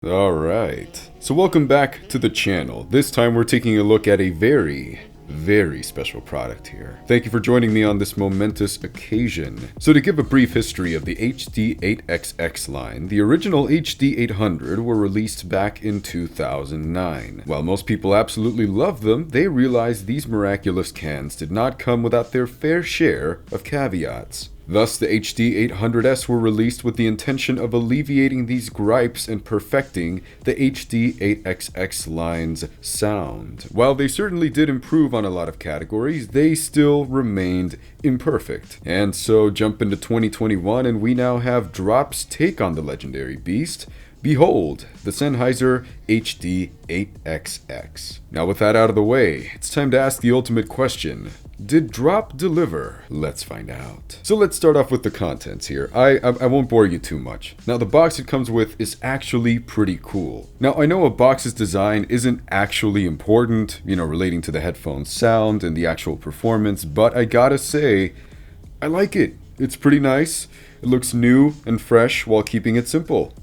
Alright, so welcome back to the channel. This time we're taking a look at a very special product here. Thank you for joining me on this momentous occasion. So to give a brief history of the HD8XX line, the original HD800 were released back in 2009. While most people absolutely loved them, they realized these miraculous cans did not come without their fair share of caveats. Thus, the HD800S were released with the intention of alleviating these gripes and perfecting the HD8XX line's sound. While they certainly did improve on a lot of categories, they still remained imperfect. And so jump into 2021 and we now have Drop's take on the legendary beast. Behold, the Sennheiser HD8XX. Now with that out of the way, it's time to ask the ultimate question. Did Drop deliver? Let's find out. So let's start off with the contents here. I won't bore you too much. Now the box it comes with is actually pretty cool. Now I know a box's design isn't actually important, relating to the headphone's sound and the actual performance, but I gotta say, I like it. It's pretty nice. It looks new and fresh while keeping it simple.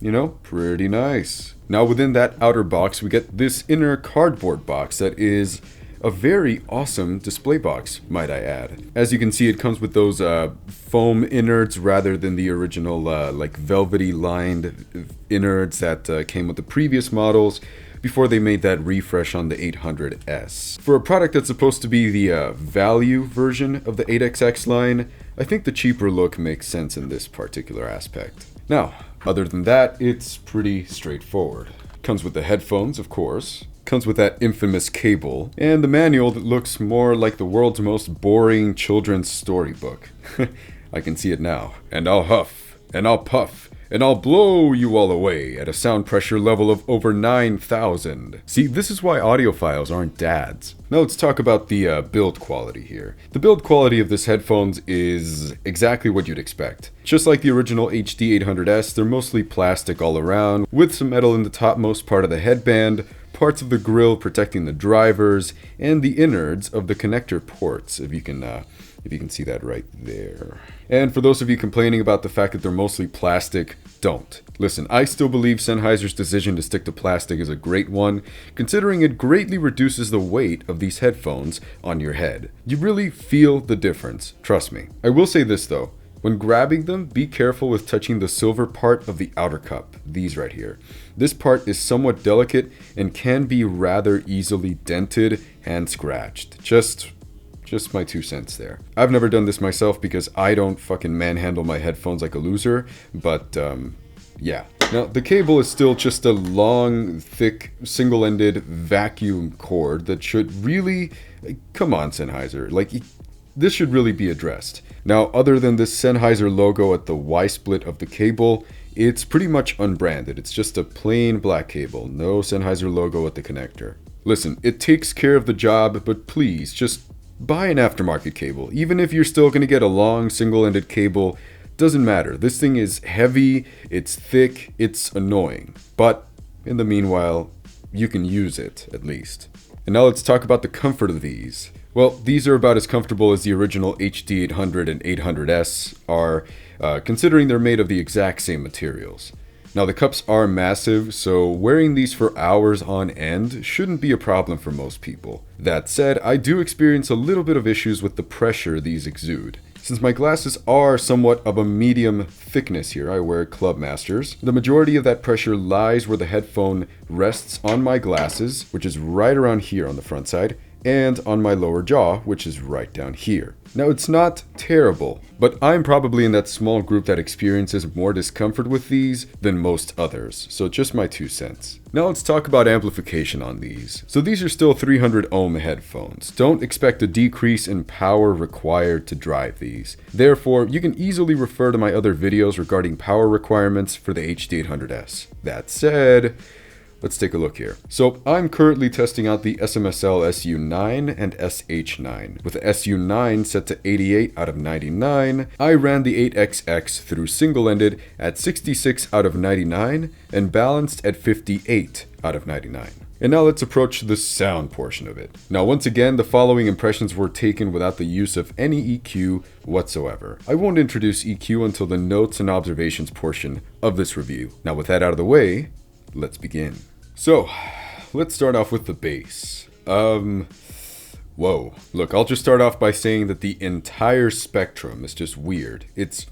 Pretty nice. Now within that outer box, we get this inner cardboard box that is a very awesome display box, might I add. As you can see, it comes with those foam innards rather than the original velvety lined innards that came with the previous models before they made that refresh on the 800S. For a product that's supposed to be the value version of the 8XX line, I think the cheaper look makes sense in this particular aspect. Now, other than that, it's pretty straightforward. Comes with the headphones, of course. Comes with that infamous cable, and the manual that looks more like the world's most boring children's storybook. I can see it now. And I'll huff, and I'll puff, and I'll blow you all away at a sound pressure level of over 9,000. See, this is why audiophiles aren't dads. Now let's talk about the build quality here. The build quality of this headphones is exactly what you'd expect. Just like the original HD800S, they're mostly plastic all around, with some metal in the topmost part of the headband, parts of the grill protecting the drivers, and the innards of the connector ports, if you can see that right there. And for those of you complaining about the fact that they're mostly plastic, don't. Listen, I still believe Sennheiser's decision to stick to plastic is a great one, considering it greatly reduces the weight of these headphones on your head. You really feel the difference, trust me. I will say this though. When grabbing them, be careful with touching the silver part of the outer cup, these right here. This part is somewhat delicate and can be rather easily dented and scratched. Just my 2 cents there. I've never done this myself because I don't fucking manhandle my headphones like a loser, but yeah. Now, the cable is still just a long, thick, single-ended vacuum cord that should really... Come on, Sennheiser. This should really be addressed. Now, other than this Sennheiser logo at the Y-split of the cable, it's pretty much unbranded. It's just a plain black cable, no Sennheiser logo at the connector. Listen, it takes care of the job, but please, just buy an aftermarket cable. Even if you're still going to get a long, single-ended cable, doesn't matter. This thing is heavy, it's thick, it's annoying. But, in the meanwhile, you can use it, at least. And now let's talk about the comfort of these. Well, these are about as comfortable as the original HD800 and 800S are, considering they're made of the exact same materials. Now the cups are massive, so wearing these for hours on end shouldn't be a problem for most people. That said, I do experience a little bit of issues with the pressure these exude. Since my glasses are somewhat of a medium thickness here, I wear Clubmasters, the majority of that pressure lies where the headphone rests on my glasses, which is right around here on the front side, and on my lower jaw, which is right down here. Now it's not terrible, but I'm probably in that small group that experiences more discomfort with these than most others, so just my 2 cents. Now let's talk about amplification on these. So these are still 300 ohm headphones. Don't expect a decrease in power required to drive these. Therefore, you can easily refer to my other videos regarding power requirements for the HD800S. That said, let's take a look here. So I'm currently testing out the SMSL SU9 and SH9. With the SU9 set to 88 out of 99, I ran the 8XX through single-ended at 66 out of 99 and balanced at 58 out of 99. And now let's approach the sound portion of it. Now once again, the following impressions were taken without the use of any EQ whatsoever. I won't introduce EQ until the notes and observations portion of this review. Now with that out of the way, let's begin. So, let's start off with the bass. Whoa. Look, I'll just start off by saying that the entire spectrum is just weird. It's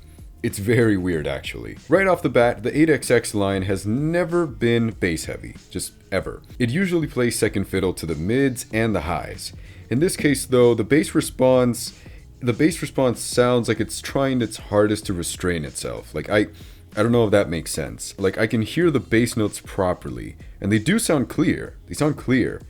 very weird, actually. Right off the bat, the 8XX line has never been bass heavy, just ever. It usually plays second fiddle to the mids and the highs. In this case, though, the bass response sounds like it's trying its hardest to restrain itself. Like, I don't know if that makes sense. Like, I can hear the bass notes properly, and they do sound clear. They sound clear.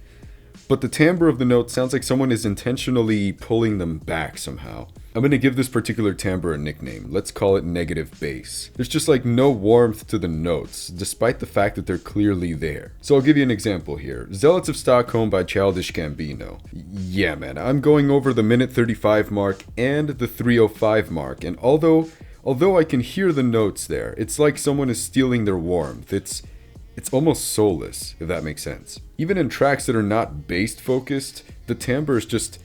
But the timbre of the note sounds like someone is intentionally pulling them back somehow. I'm going to give this particular timbre a nickname. Let's call it negative bass. There's just like no warmth to the notes, despite the fact that they're clearly there. So I'll give you an example here. Zealots of Stockholm by Childish Gambino. Yeah, man, I'm going over the minute 35 mark and the 3:05 mark, and although I can hear the notes there, it's like someone is stealing their warmth. It's almost soulless, if that makes sense. Even in tracks that are not bass focused, the timbre is just,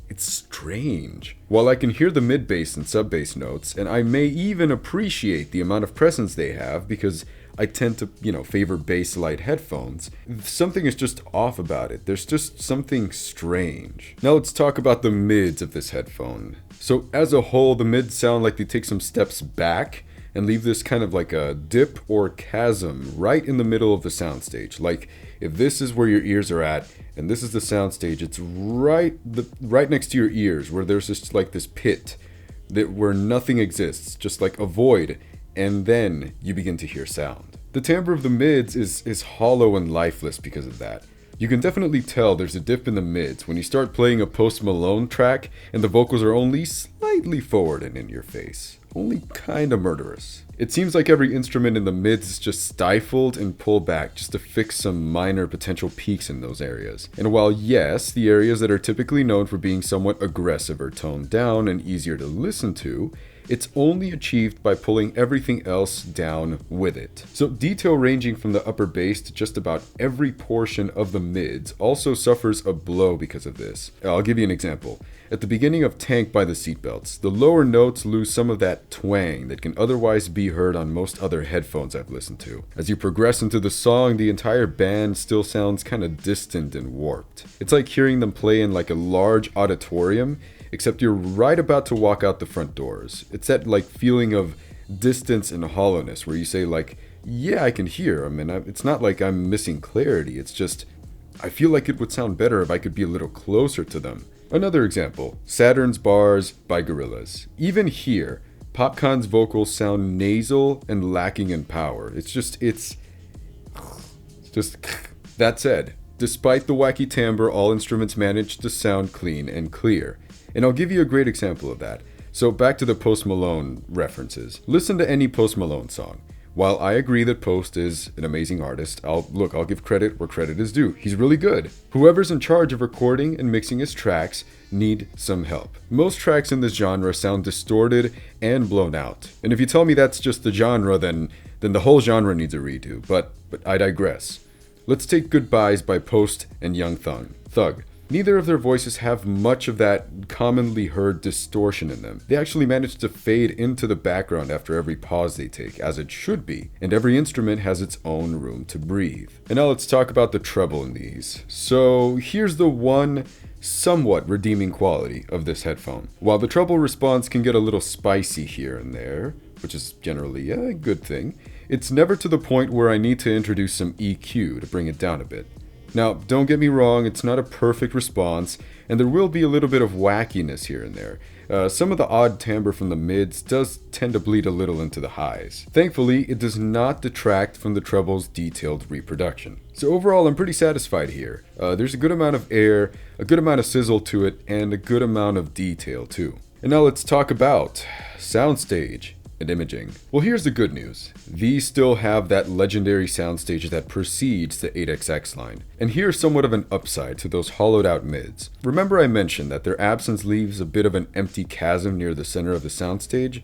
it's strange. While I can hear the mid-bass and sub-bass notes, and I may even appreciate the amount of presence they have because I tend to, favor bass light headphones, something is just off about it. There's just something strange. Now let's talk about the mids of this headphone. So as a whole, the mids sound like they take some steps back and leave this kind of like a dip or chasm right in the middle of the soundstage. Like, if this is where your ears are at, and this is the soundstage, it's right next to your ears, where there's just like this pit where nothing exists, just like a void, and then you begin to hear sound. The timbre of the mids is hollow and lifeless because of that. You can definitely tell there's a dip in the mids when you start playing a Post Malone track and the vocals are only slightly forward and in your face. Only kinda murderous. It seems like every instrument in the mids is just stifled and pulled back just to fix some minor potential peaks in those areas. And while yes, the areas that are typically known for being somewhat aggressive are toned down and easier to listen to, it's only achieved by pulling everything else down with it. So detail ranging from the upper bass to just about every portion of the mids also suffers a blow because of this. I'll give you an example. At the beginning of Tank by the Seatbelts, the lower notes lose some of that twang that can otherwise be heard on most other headphones I've listened to. As you progress into the song, the entire band still sounds kind of distant and warped. It's like hearing them play in like a large auditorium, except you're right about to walk out the front doors. It's that like feeling of distance and hollowness where you say like, yeah, I can hear them, and it's not like I'm missing clarity. It's just, I feel like it would sound better if I could be a little closer to them. Another example, Saturn's Bars by Gorillaz. Even here, Popcon's vocals sound nasal and lacking in power. It's just that said, despite the wacky timbre, all instruments manage to sound clean and clear. And I'll give you a great example of that. So back to the Post Malone references. Listen to any Post Malone song. While I agree that Post is an amazing artist, I'll give credit where credit is due. He's really good. Whoever's in charge of recording and mixing his tracks need some help. Most tracks in this genre sound distorted and blown out. And if you tell me that's just the genre, then the whole genre needs a redo. But I digress. Let's take Goodbyes by Post and Young Thug. Neither of their voices have much of that commonly heard distortion in them. They actually manage to fade into the background after every pause they take, as it should be, and every instrument has its own room to breathe. And now let's talk about the treble in these. So here's the one somewhat redeeming quality of this headphone. While the treble response can get a little spicy here and there, which is generally a good thing, it's never to the point where I need to introduce some EQ to bring it down a bit. Now, don't get me wrong, it's not a perfect response, and there will be a little bit of wackiness here and there. Some of the odd timbre from the mids does tend to bleed a little into the highs. Thankfully, it does not detract from the treble's detailed reproduction. So overall, I'm pretty satisfied here. There's a good amount of air, a good amount of sizzle to it, and a good amount of detail too. And now let's talk about Soundstage Imaging. Well, here's the good news. These still have that legendary soundstage that precedes the 8XX line. And here's somewhat of an upside to those hollowed out mids. Remember I mentioned that their absence leaves a bit of an empty chasm near the center of the soundstage?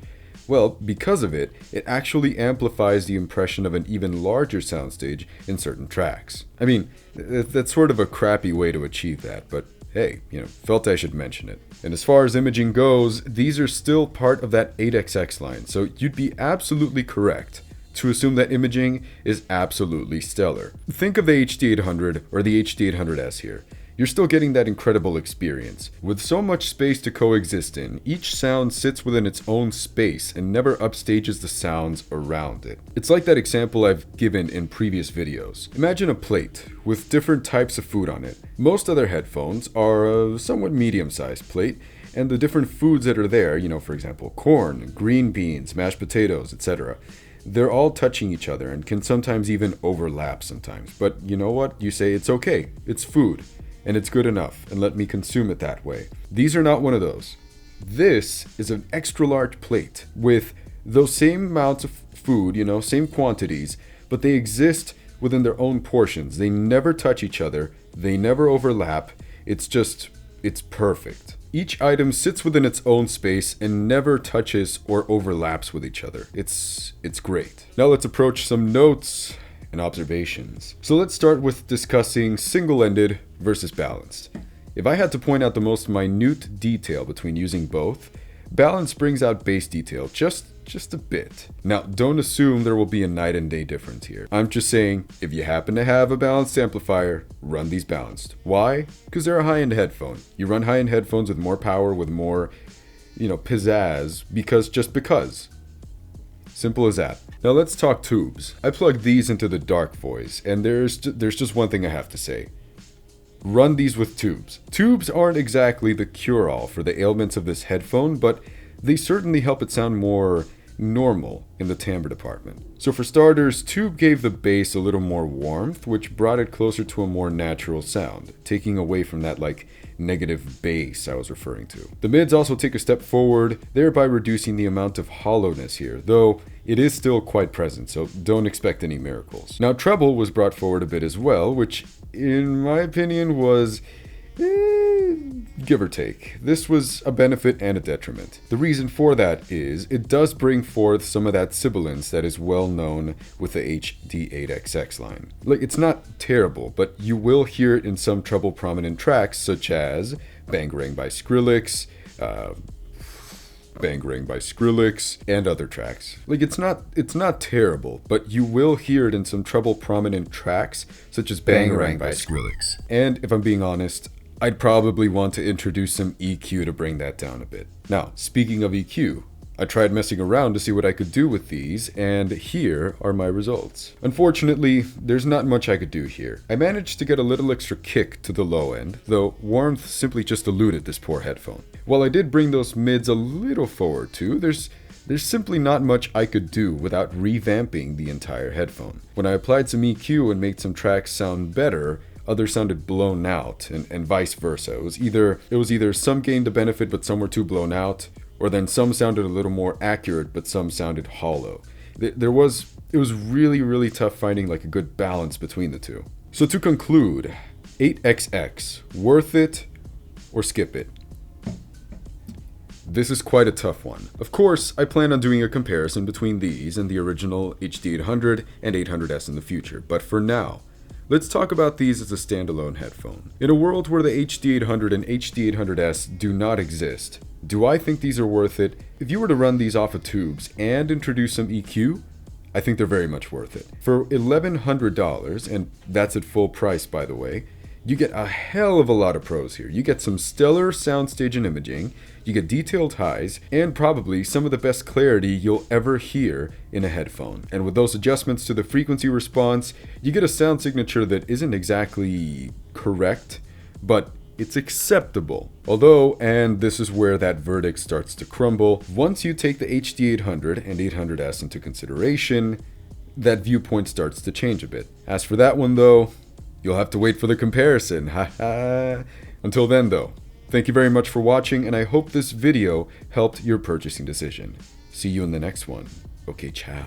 Well, because of it, it actually amplifies the impression of an even larger soundstage in certain tracks. I mean, that's sort of a crappy way to achieve that, but hey, felt I should mention it. And as far as imaging goes, these are still part of that 8XX line, so you'd be absolutely correct to assume that imaging is absolutely stellar. Think of the HD800 or the HD800S here. You're still getting that incredible experience. With so much space to coexist in, each sound sits within its own space and never upstages the sounds around it. It's like that example I've given in previous videos. Imagine a plate with different types of food on it. Most other headphones are a somewhat medium-sized plate, and the different foods that are there, for example, corn, green beans, mashed potatoes, etc., they're all touching each other and can sometimes even overlap sometimes. But you know what? You say it's okay. It's food. And it's good enough, and let me consume it that way. These are not one of those. This is an extra large plate with those same amounts of food, same quantities, but they exist within their own portions. They never touch each other. They never overlap. It's perfect. Each item sits within its own space and never touches or overlaps with each other. It's great. Now let's approach some notes and observations. So let's start with discussing single-ended versus balanced. If I had to point out the most minute detail between using both, balance brings out bass detail just a bit. Now, don't assume there will be a night and day difference here. I'm just saying, if you happen to have a balanced amplifier, run these balanced. Why? Because they're a high-end headphone. You run high-end headphones with more power, with more, pizzazz, because. Simple as that. Now let's talk tubes. I plugged these into the dark voice, and there's just one thing I have to say. Run these with tubes. Tubes aren't exactly the cure-all for the ailments of this headphone, but they certainly help it sound more normal in the timbre department. So for starters, tube gave the bass a little more warmth, which brought it closer to a more natural sound, taking away from that negative bass I was referring to. The mids also take a step forward, thereby reducing the amount of hollowness here, though it is still quite present, so don't expect any miracles. Now treble was brought forward a bit as well, which in my opinion was give or take. This was a benefit and a detriment. The reason for that is it does bring forth some of that sibilance that is well known with the HD8XX line. It's not terrible, but you will hear it in some treble prominent tracks such as Bangarang by Skrillex, and other tracks. It's not terrible, but you will hear it in some treble prominent tracks such as Bangarang by Skrillex. And if I'm being honest, I'd probably want to introduce some EQ to bring that down a bit. Now, speaking of EQ, I tried messing around to see what I could do with these, and here are my results. Unfortunately, there's not much I could do here. I managed to get a little extra kick to the low end, though warmth simply just eluded this poor headphone. While I did bring those mids a little forward too, there's simply not much I could do without revamping the entire headphone. When I applied some EQ and made some tracks sound better, others sounded blown out, and vice versa. It was either some gained the benefit but some were too blown out, or then some sounded a little more accurate but some sounded hollow. It was really, really tough finding a good balance between the two. So to conclude, 8XX, worth it or skip it? This is quite a tough one. Of course, I plan on doing a comparison between these and the original HD800 and 800S in the future, but for now, let's talk about these as a standalone headphone. In a world where the HD800 and HD800S do not exist, do I think these are worth it? If you were to run these off of tubes and introduce some EQ, I think they're very much worth it. For $1,100, and that's at full price by the way, you get a hell of a lot of pros here. You get some stellar soundstage and imaging, you get detailed highs, and probably some of the best clarity you'll ever hear in a headphone. And with those adjustments to the frequency response, you get a sound signature that isn't exactly correct, but it's acceptable. Although, and this is where that verdict starts to crumble, once you take the HD800 and 800S into consideration, that viewpoint starts to change a bit. As for that one though, you'll have to wait for the comparison. Haha. Until then though, thank you very much for watching, and I hope this video helped your purchasing decision. See you in the next one. Okay, ciao.